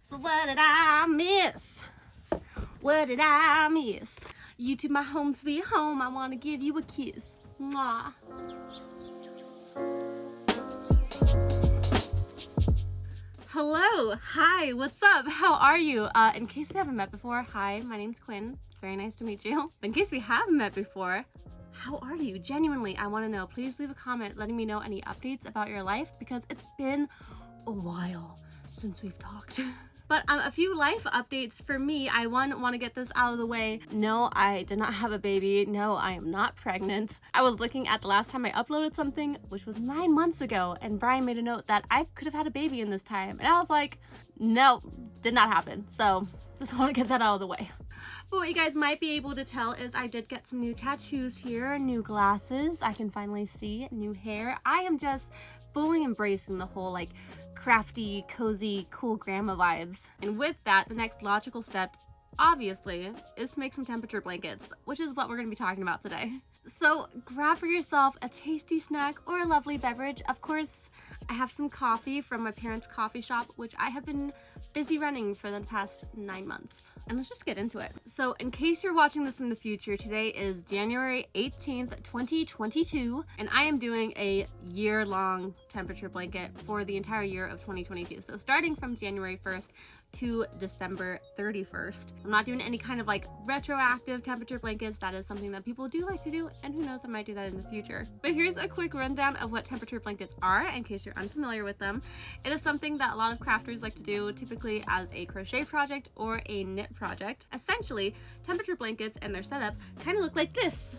So what did I miss? What did I miss? You to my home sweet home, I want to give you a kiss. Mwah. Hello, hi, what's up? How are you? In case we haven't met before, hi, my name's Quinn. It's very nice to meet you. But in case we have met before, how are you? Genuinely, I want to know. Please leave a comment letting me know any updates about your life because it's been a while since we've talked. But a few life updates for me. I want to get this out of the way. No, I did not have a baby. No, I am not pregnant. I was looking at the last time I uploaded something, which was 9 months ago, and Brian made a note that I could have had a baby in this time. And I was like, no, did not happen. So just want to get that out of the way. But what you guys might be able to tell is I did get some new tattoos here, new glasses, I can finally see, new hair. I am just fully embracing the whole like crafty, cozy, cool grandma vibes. And with that, the next logical step, obviously, is to make some temperature blankets, which is what we're going to be talking about today. So grab for yourself a tasty snack or a lovely beverage. Of course, I have some coffee from my parents' coffee shop, which I have been busy running for the past 9 months. And let's just get into it. So in case you're watching this from the future, today is January 18th, 2022, and I am doing a year-long temperature blanket for the entire year of 2022. So starting from January 1st to December 31st. I'm not doing any kind of like retroactive temperature blankets. That is something that people do like to do, and who knows, I might do that in the future. But here's a quick rundown of what temperature blankets are in case you're unfamiliar with them. It is something that a lot of crafters like to do, typically as a crochet project or a knit project. Essentially, temperature blankets and their setup kind of look like this.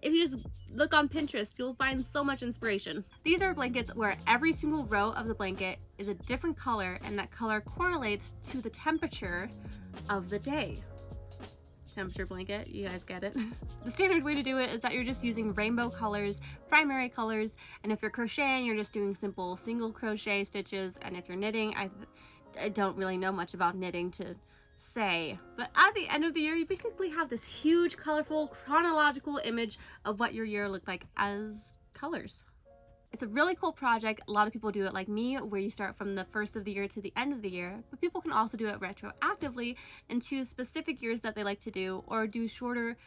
If you just look on Pinterest, you'll find so much inspiration. These are blankets where every single row of the blanket is a different color, and that color correlates to the temperature of the day. Temperature blanket, you guys get it. The standard way to do it is that you're just using rainbow colors, primary colors, and if you're crocheting, you're just doing simple single crochet stitches, and if you're knitting, I don't really know much about knitting to say, but at the end of the year you basically have this huge colorful chronological image of what your year looked like as colors. It's a really cool project. A lot of people do it like me, where you start from the first of the year to the end of the year, but people can also do it retroactively and choose specific years that they like to do, or do shorter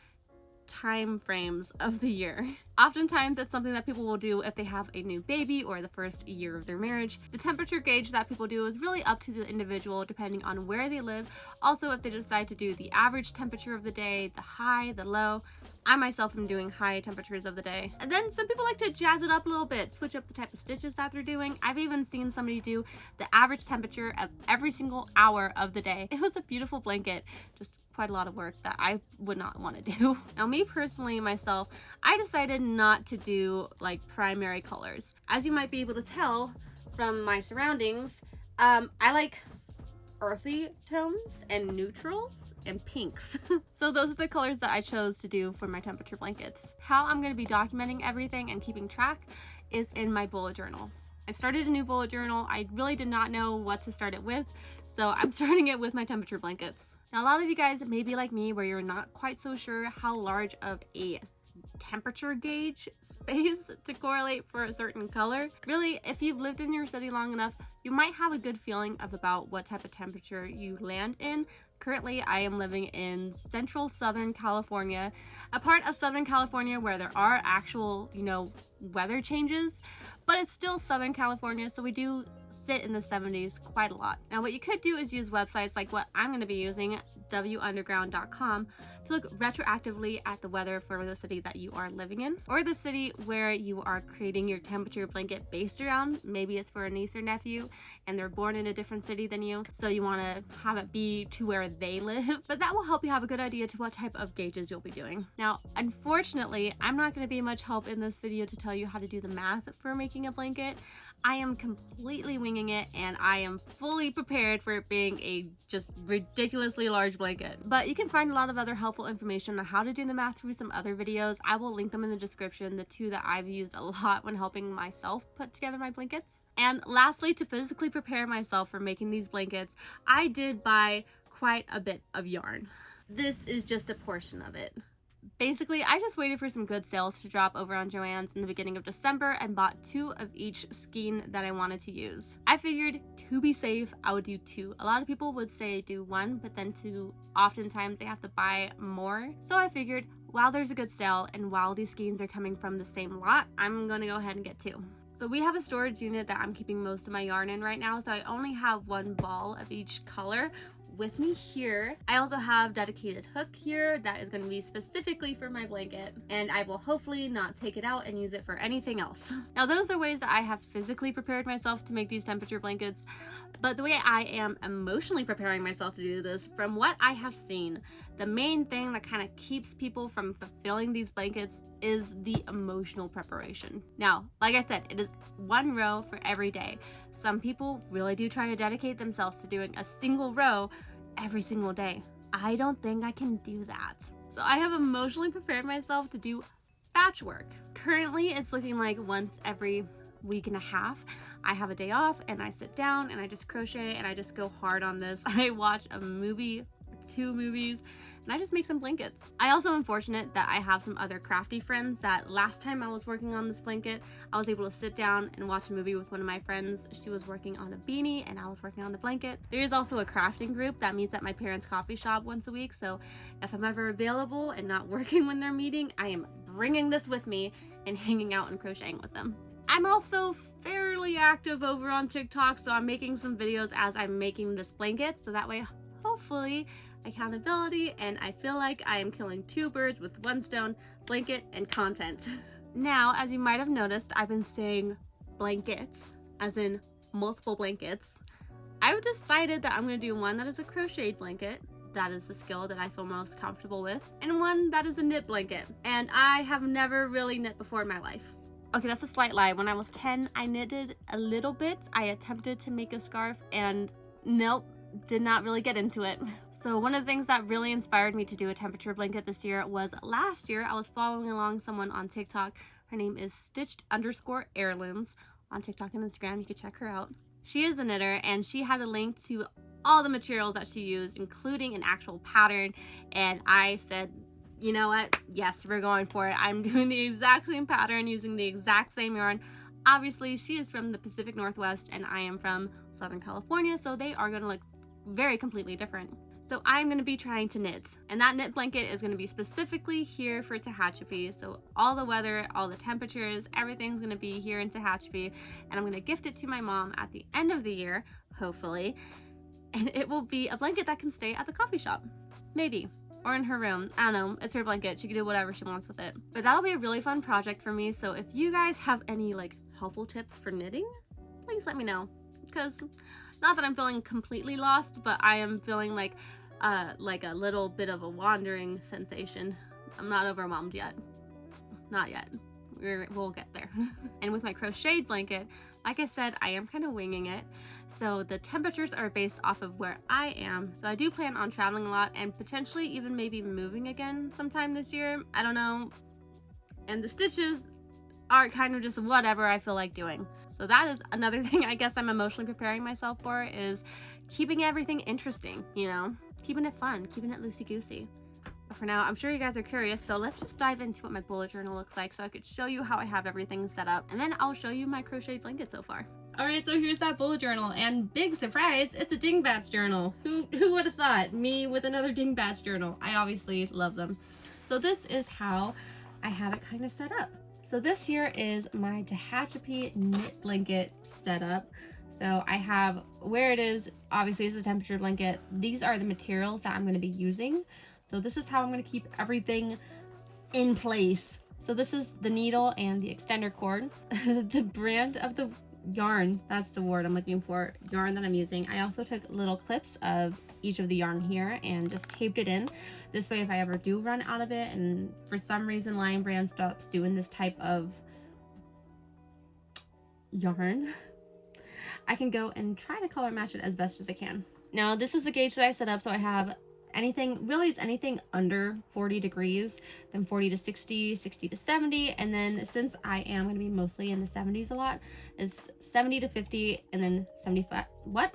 time frames of the year. Oftentimes it's something that people will do if they have a new baby or the first year of their marriage. The temperature gauge that people do is really up to the individual depending on where they live. Also, if they decide to do the average temperature of the day, the high, the low. I myself am doing high temperatures of the day. And then some people like to jazz it up a little bit, switch up the type of stitches that they're doing. I've even seen somebody do the average temperature of every single hour of the day. It was a beautiful blanket, just quite a lot of work that I would not want to do. Now, me personally, myself, I decided not to do like primary colors. As you might be able to tell from my surroundings, I like earthy tones and neutrals and pinks. So those are the colors that I chose to do for my temperature blankets. How I'm going to be documenting everything and keeping track is in my bullet journal. I started a new bullet journal. I really did not know what to start it with, so I'm starting it with my temperature blankets. Now, a lot of you guys may be like me, where you're not quite so sure how large of a temperature gauge space to correlate for a certain color. Really, if you've lived in your city long enough, you might have a good feeling of about what type of temperature you land in. Currently, I am living in central Southern California, a part of Southern California where there are actual, weather changes, but it's still Southern California, so we do sit in the 70s quite a lot. Now, what you could do is use websites like what I'm going to be using, wunderground.com, to look retroactively at the weather for the city that you are living in, or the city where you are creating your temperature blanket based around. Maybe it's for a niece or nephew and they're born in a different city than you, so you want to have it be to where they live, but that will help you have a good idea to what type of gauges you'll be doing. Now, unfortunately, I'm not going to be much help in this video to tell you how to do the math for making a blanket. I am completely winging it, and I am fully prepared for it being a just ridiculously large blanket. But you can find a lot of other helpful information on how to do the math through some other videos. I will link them in the description, the two that I've used a lot when helping myself put together my blankets. And lastly, to physically prepare myself for making these blankets, I did buy quite a bit of yarn. This is just a portion of it. Basically, I just waited for some good sales to drop over on Joann's in the beginning of December and bought 2 of each skein that I wanted to use. I figured to be safe, I would do 2. A lot of people would say do 1, but then oftentimes they have to buy more. So I figured while there's a good sale and while these skeins are coming from the same lot, I'm gonna go ahead and get 2. So we have a storage unit that I'm keeping most of my yarn in right now, so I only have 1 ball of each color with me here. I also have dedicated hook here that is going to be specifically for my blanket, and I will hopefully not take it out and use it for anything else. Now those are ways that I have physically prepared myself to make these temperature blankets, but the way I am emotionally preparing myself to do this, from what I have seen, the main thing that kind of keeps people from fulfilling these blankets is the emotional preparation. Now, like I said, it is 1 row for every day. Some people really do try to dedicate themselves to doing a single row every single day. I don't think I can do that. So I have emotionally prepared myself to do batch work. Currently, it's looking like once every week and a half, I have a day off and I sit down and I just crochet and I just go hard on this. I watch a movie, 2 movies, and I just make some blankets. I also am fortunate that I have some other crafty friends that last time I was working on this blanket, I was able to sit down and watch a movie with one of my friends. She was working on a beanie and I was working on the blanket. There is also a crafting group that meets at my parents' coffee shop once a week, so if I'm ever available and not working when they're meeting, I am bringing this with me and hanging out and crocheting with them. I'm also fairly active over on TikTok, so I'm making some videos as I'm making this blanket, so that way hopefully accountability, and I feel like I am killing 2 birds with 1 stone: blanket and content. Now, as you might have noticed, I've been saying blankets, as in multiple blankets. I've decided that I'm going to do one that is a crocheted blanket, that is the skill that I feel most comfortable with, and one that is a knit blanket, and I have never really knit before in my life. Okay, that's a slight lie. When I was 10, I knitted a little bit. I attempted to make a scarf and nope, did not really get into it. So one of the things that really inspired me to do a temperature blanket this year was last year I was following along someone on TikTok. Her name is stitched_heirlooms on TikTok and Instagram. You can check her out. She is a knitter and she had a link to all the materials that she used, including an actual pattern, and I said, you know what? Yes, we're going for it. I'm doing the exact same pattern using the exact same yarn. Obviously, she is from the Pacific Northwest and I am from Southern California, so they are going to look very completely different. So I'm going to be trying to knit, and that knit blanket is going to be specifically here for Tehachapi. So all the weather, all the temperatures, everything's going to be here in Tehachapi, and I'm going to gift it to my mom at the end of the year, hopefully, and it will be a blanket that can stay at the coffee shop, maybe, or in her room. I don't know, it's her blanket, she can do whatever she wants with it. But that'll be a really fun project for me, so if you guys have any like helpful tips for knitting, please let me know, because not that I'm feeling completely lost, but I am feeling like a little bit of a wandering sensation. I'm not overwhelmed yet. Not yet. We'll get there. And with my crocheted blanket, like I said, I am kind of winging it. So the temperatures are based off of where I am. So I do plan on traveling a lot and potentially even maybe moving again sometime this year. I don't know. And the stitches are kind of just whatever I feel like doing. So that is another thing I guess I'm emotionally preparing myself for, is keeping everything interesting, you know? Keeping it fun, keeping it loosey-goosey. But for now, I'm sure you guys are curious, so let's just dive into what my bullet journal looks like so I could show you how I have everything set up, and then I'll show you my crocheted blanket so far. Alright, so here's that bullet journal, and big surprise, it's a dingbats journal. Who would have thought? Me with another dingbats journal. I obviously love them. So this is how I have it kind of set up. So this here is my Tehachapi knit blanket setup. So I have where it is, obviously it's a temperature blanket. These are the materials that I'm going to be using. So this is how I'm going to keep everything in place. So this is the needle and the extender cord. The brand of the yarn, that's the word I'm looking for, yarn that I'm using. I also took little clips of each of the yarn here and just taped it in. This way, if I ever do run out of it and for some reason Lion Brand stops doing this type of yarn, I can go and try to color match it as best as I can. Now this is the gauge that I set up, so I have anything, really it's anything under 40 degrees, then 40 to 60, 60 to 70, and then since I am going to be mostly in the 70s a lot, it's 70 to 50, and then 75, what?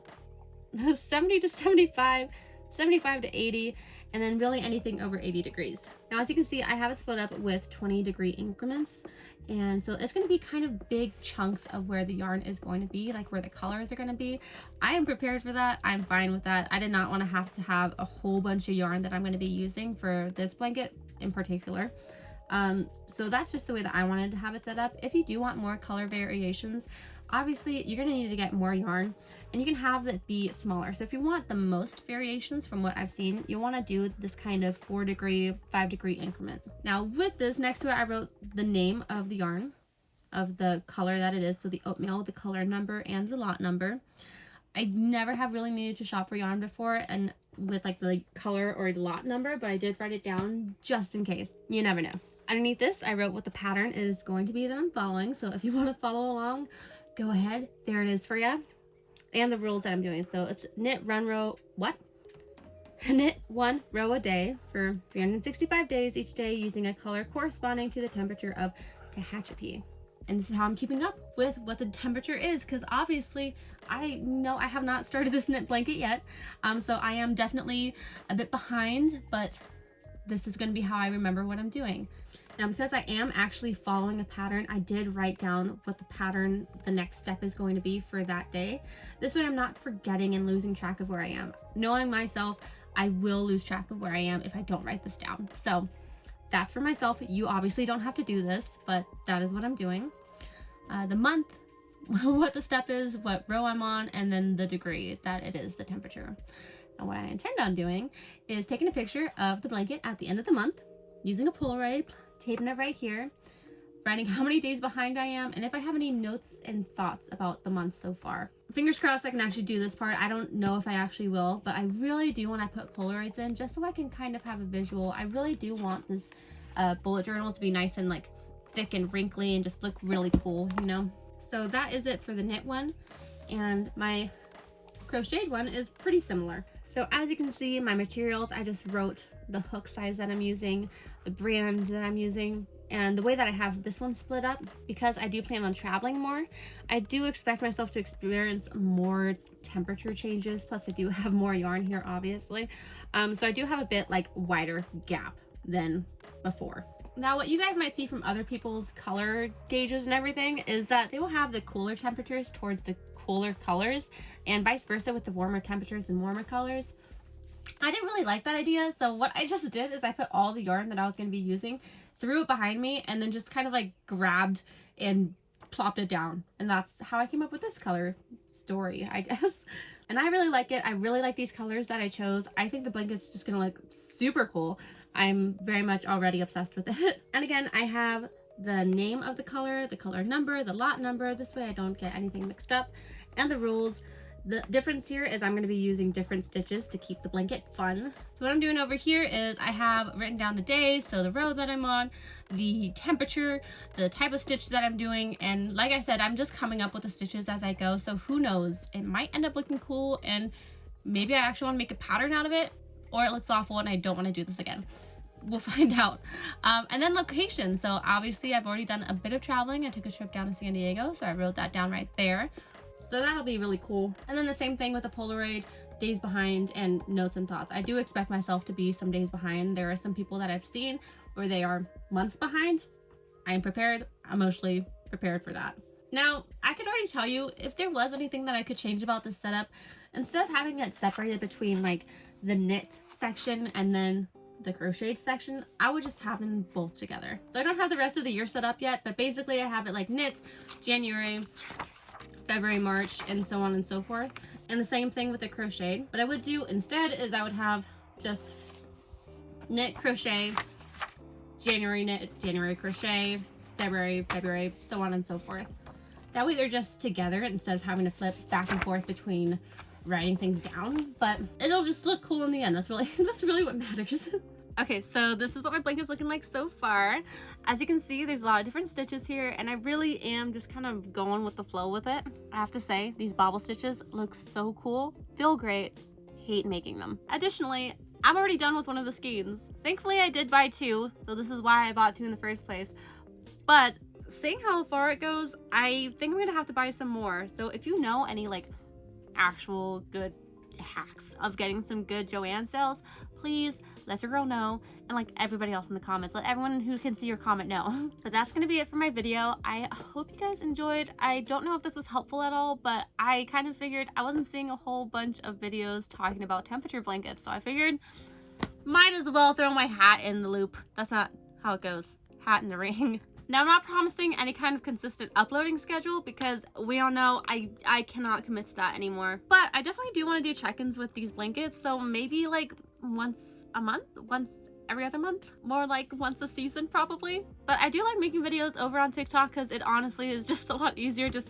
70 to 75, 75 to 80, and then really anything over 80 degrees. Now, as you can see, I have it split up with 20-degree increments. And so it's going to be kind of big chunks of where the yarn is going to be, like where the colors are going to be. I am prepared for that. I'm fine with that. I did not want to have a whole bunch of yarn that I'm going to be using for this blanket in particular. So that's just the way that I wanted to have it set up. If you do want more color variations, obviously you're going to need to get more yarn, and you can have it be smaller. So if you want the most variations from what I've seen, you want to do this kind of 4-degree, 5-degree increment. Now with this, next to it, I wrote the name of the yarn, of the color that it is. So the Oatmeal, the color number, and the lot number. I never have really needed to shop for yarn before and with like the color or lot number, but I did write it down just in case. You never know. Underneath this, I wrote what the pattern is going to be that I'm following. So if you want to follow along, go ahead. There it is for you. And the rules that I'm doing. So it's knit one row a day for 365 days each day using a color corresponding to the temperature of Tehachapi. And this is how I'm keeping up with what the temperature is, because obviously I know I have not started this knit blanket yet. So I am definitely a bit behind, but this is going to be how I remember what I'm doing. Now, because I am actually following a pattern, I did write down what the pattern, the next step is going to be for that day. This way I'm not forgetting and losing track of where I am. Knowing myself, I will lose track of where I am if I don't write this down. So that's for myself. You obviously don't have to do this, but that is what I'm doing. The month, what the step is, what row I'm on, and then the degree that it is, the temperature. And what I intend on doing is taking a picture of the blanket at the end of the month, using a Polaroid, taping it right here, writing how many days behind I am, and if I have any notes and thoughts about the month so far. Fingers crossed I can actually do this part. I don't know if I actually will, but I really do want to put Polaroids in just so I can kind of have a visual. I really do want this bullet journal to be nice and like thick and wrinkly and just look really cool, you know? So that is it for the knit one, and my crocheted one is pretty similar. So as you can see, my materials, I just wrote the hook size that I'm using, the brand that I'm using, and the way that I have this one split up, because I do plan on traveling more, I do expect myself to experience more temperature changes, plus I do have more yarn here, obviously. So I do have a bit like wider gap than before. Now, what you guys might see from other people's color gauges and everything is that they will have the cooler temperatures towards the cooler colors, and vice versa with the warmer temperatures and warmer colors. I didn't really like that idea, so what I just did is I put all the yarn that I was going to be using, threw it behind me, and then just kind of like grabbed and plopped it down. And that's how I came up with this color story, I guess. And I really like it. I really like these colors that I chose. I think the blanket's just gonna look super cool. I'm very much already obsessed with it. And again, I have the name of the color number, the lot number. This way I don't get anything mixed up. And the rules. The difference here is I'm going to be using different stitches to keep the blanket fun. So what I'm doing over here is I have written down the days, so the row that I'm on, the temperature, the type of stitch that I'm doing, and like I said, I'm just coming up with the stitches as I go, so who knows, it might end up looking cool, and maybe I actually want to make a pattern out of it, or it looks awful and I don't want to do this again. We'll find out. And then location. So obviously I've already done a bit of traveling. I took a trip down to San Diego, so I wrote that down right there. So that'll be really cool. And then the same thing with the Polaroid, days behind, and notes and thoughts. I do expect myself to be some days behind. There are some people that I've seen where they are months behind. I am prepared. I'm emotionally prepared for that. Now, I could already tell you if there was anything that I could change about this setup, instead of having it separated between like the knit section and then the crocheted section, I would just have them both together. So I don't have the rest of the year set up yet, but basically I have it like knits, January, February, March, and so on and so forth. And the same thing with the crochet. What I would do instead is I would have just knit, crochet, January knit, January crochet, February, so on and so forth. That way they're just together instead of having to flip back and forth between writing things down, but it'll just look cool in the end. That's really what matters. Okay, so this is what my blanket's looking like so far. As you can see, there's a lot of different stitches here, and I really am just kind of going with the flow with it. I have to say, these bobble stitches look so cool, feel great, hate making them. Additionally, I'm already done with one of the skeins. Thankfully, I did buy two, so this is why I bought two in the first place. But seeing how far it goes, I think I'm gonna have to buy some more. So if you know any like actual good hacks of getting some good Joann sales, please let your girl know, and like everybody else in the comments, let everyone who can see your comment know. But that's gonna be it for my video. I hope you guys enjoyed. I don't know if this was helpful at all, but I kind of figured I wasn't seeing a whole bunch of videos talking about temperature blankets, so I figured might as well throw my hat in the loop. That's not how it goes. Hat in the ring. Now, I'm not promising any kind of consistent uploading schedule because we all know I cannot commit to that anymore. But I definitely do want to do check-ins with these blankets, so maybe like once a month, once every other month, more like once a season probably. But I do like making videos over on TikTok because it honestly is just a lot easier. Just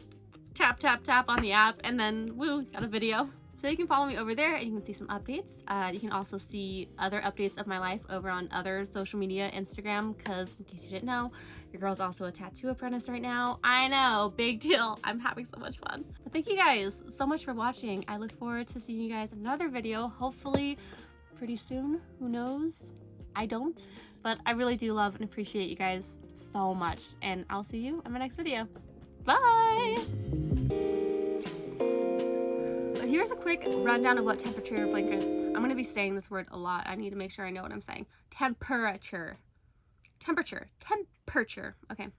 tap, tap, tap on the app and then woo, got a video. So you can follow me over there and you can see some updates. You can also see other updates of my life over on other social media, Instagram, because in case you didn't know, your girl's also a tattoo apprentice right now. I know, big deal. I'm having so much fun. But thank you guys so much for watching. I look forward to seeing you guys in another video, hopefully pretty soon. Who knows? I don't. But I really do love and appreciate you guys so much. And I'll see you in my next video. Bye! Here's a quick rundown of what temperature blankets. I'm going to be saying this word a lot. I need to make sure I know what I'm saying. Temperature. Okay.